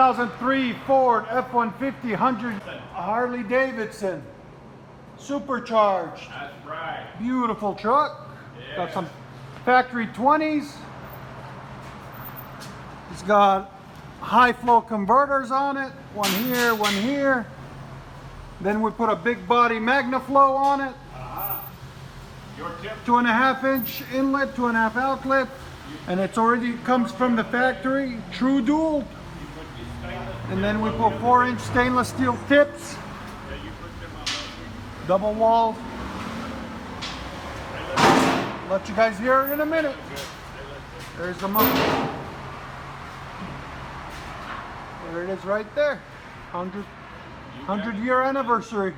2003 Ford F-150 100 Harley Davidson Supercharged. That's right. Beautiful truck. Yeah. Got some factory 20s. It's got high flow converters on it. One here, one here. Then we put a big body MagnaFlow on it. Your tip. 2.5 inch inlet, 2.5 outlet. And it's already comes from the factory, true dual. And then we put 4-inch stainless steel tips. Yeah, you put them on those. Double wall. Let you guys hear it in a minute. There's the muffler. There it is right there. 100-year anniversary.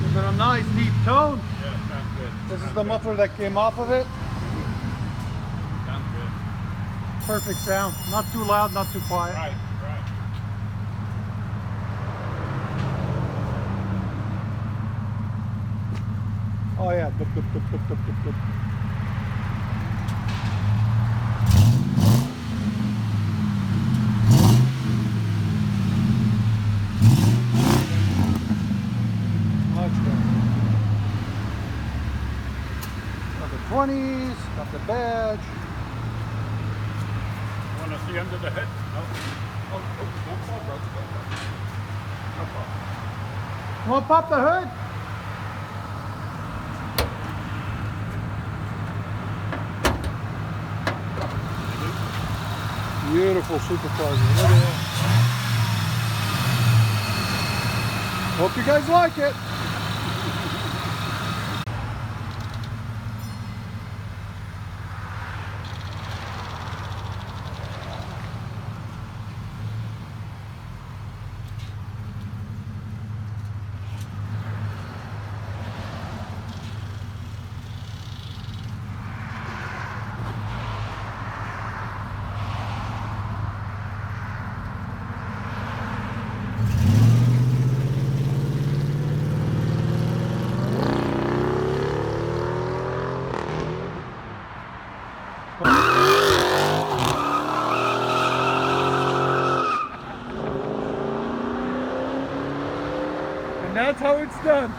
Is it a nice deep tone? Yeah, sounds good. This is the muffler that came off of it. Sounds good. Perfect sound. Not too loud, not too quiet. Right, right. Oh yeah. Dup, dup, dup, dup, dup, dup, dup. Much better. Got the 20s, got the badge. Want to see under the hood? No. Oh, don't fall, bro. Don't fall. Want to pop the hood? Beautiful Supercharged. Look at that. Hope you guys like it. And that's how it's done.